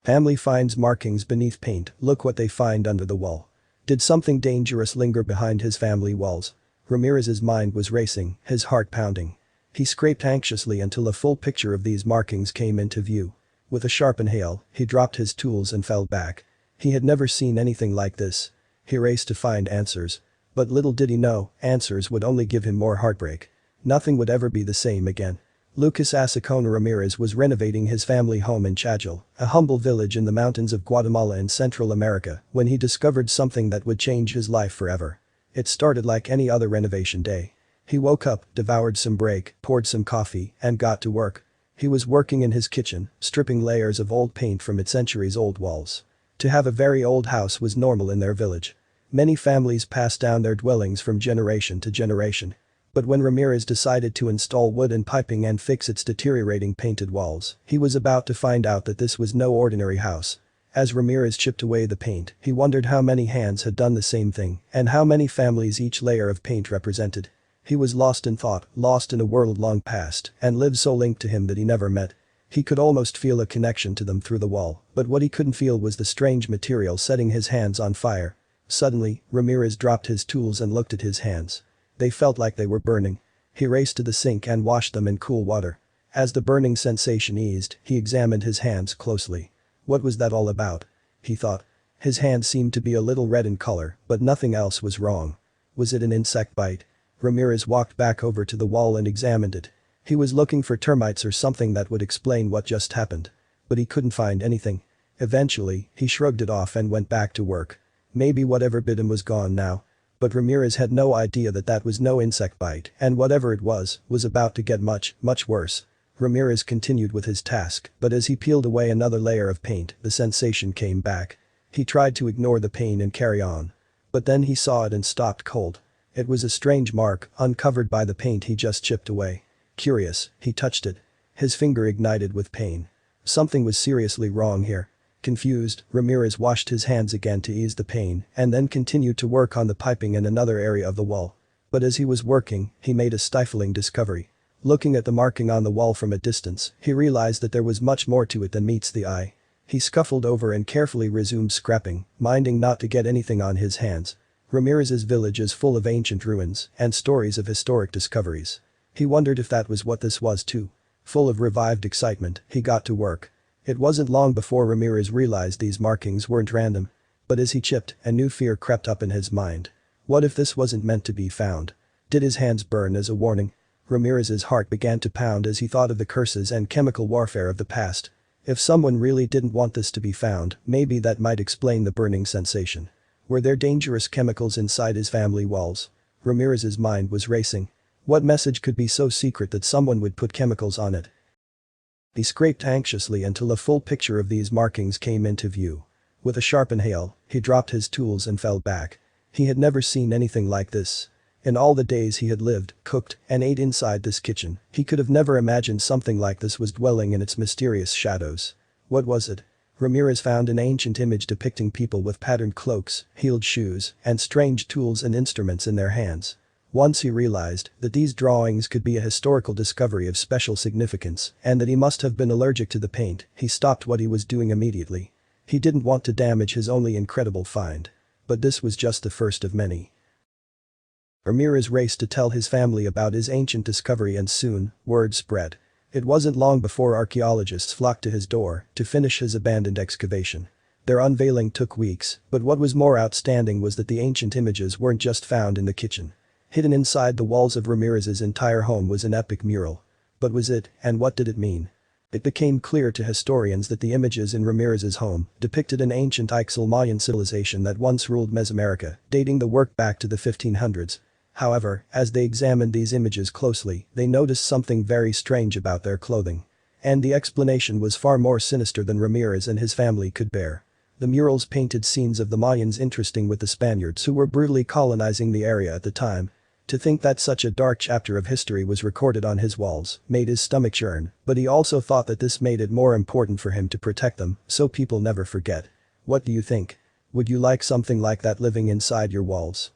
Family finds markings beneath paint, look what they find under the wall. Did something dangerous linger behind his family walls? Ramirez's mind was racing, his heart pounding. He scraped anxiously until a full picture of these markings came into view. With a sharp inhale, he dropped his tools and fell back. He had never seen anything like this. He raced to find answers. But little did he know, answers would only give him more heartbreak. Nothing would ever be the same again. Lucas Asacona Ramirez was renovating his family home in Chajal, a humble village in the mountains of Guatemala in Central America, when he discovered something that would change his life forever. It started like any other renovation day. He woke up, devoured some break, poured some coffee, and got to work. He was working in his kitchen, stripping layers of old paint from its centuries-old walls. To have a very old house was normal in their village. Many families passed down their dwellings from generation to generation. But when Ramirez decided to install wood and piping and fix its deteriorating painted walls, he was about to find out that this was no ordinary house. As Ramirez chipped away the paint, he wondered how many hands had done the same thing, and how many families each layer of paint represented. He was lost in thought, lost in a world long past, and lived so linked to him that he never met. He could almost feel a connection to them through the wall, but what he couldn't feel was the strange material setting his hands on fire. Suddenly, Ramirez dropped his tools and looked at his hands. They felt like they were burning. He raced to the sink and washed them in cool water. As the burning sensation eased, he examined his hands closely. What was that all about? He thought. His hands seemed to be a little red in color, but nothing else was wrong. Was it an insect bite? Ramirez walked back over to the wall and examined it. He was looking for termites or something that would explain what just happened. But he couldn't find anything. Eventually, he shrugged it off and went back to work. Maybe whatever bit him was gone now. But Ramirez had no idea that that was no insect bite, and whatever it was about to get much, much worse. Ramirez continued with his task, but as he peeled away another layer of paint, the sensation came back. He tried to ignore the pain and carry on. But then he saw it and stopped cold. It was a strange mark, uncovered by the paint he just chipped away. Curious, he touched it. His finger ignited with pain. Something was seriously wrong here. Confused, Ramirez washed his hands again to ease the pain and then continued to work on the piping in another area of the wall. But as he was working, he made a stifling discovery. Looking at the marking on the wall from a distance, he realized that there was much more to it than meets the eye. He scuffled over and carefully resumed scrapping, minding not to get anything on his hands. Ramirez's village is full of ancient ruins and stories of historic discoveries. He wondered if that was what this was too. Full of revived excitement, he got to work. It wasn't long before Ramirez realized these markings weren't random. But as he chipped, a new fear crept up in his mind. What if this wasn't meant to be found? Did his hands burn as a warning? Ramirez's heart began to pound as he thought of the curses and chemical warfare of the past. If someone really didn't want this to be found, maybe that might explain the burning sensation. Were there dangerous chemicals inside his family walls? Ramirez's mind was racing. What message could be so secret that someone would put chemicals on it? He scraped anxiously until a full picture of these markings came into view. With a sharp inhale, he dropped his tools and fell back. He had never seen anything like this. In all the days he had lived, cooked, and ate inside this kitchen, he could have never imagined something like this was dwelling in its mysterious shadows. What was it? Ramirez found an ancient image depicting people with patterned cloaks, heeled shoes, and strange tools and instruments in their hands. Once he realized that these drawings could be a historical discovery of special significance and that he must have been allergic to the paint, he stopped what he was doing immediately. He didn't want to damage his only incredible find. But this was just the first of many. Ramirez raced to tell his family about his ancient discovery and soon, word spread. It wasn't long before archaeologists flocked to his door to finish his abandoned excavation. Their unveiling took weeks, but what was more outstanding was that the ancient images weren't just found in the kitchen. Hidden inside the walls of Ramirez's entire home was an epic mural. But was it, and what did it mean? It became clear to historians that the images in Ramirez's home depicted an ancient Ixtal Mayan civilization that once ruled Mesoamerica, dating the work back to the 1500s. However, as they examined these images closely, they noticed something very strange about their clothing. And the explanation was far more sinister than Ramirez and his family could bear. The murals painted scenes of the Mayans interesting with the Spaniards who were brutally colonizing the area at the time. To think that such a dark chapter of history was recorded on his walls made his stomach churn, but he also thought that this made it more important for him to protect them so people never forget. What do you think? Would you like something like that living inside your walls?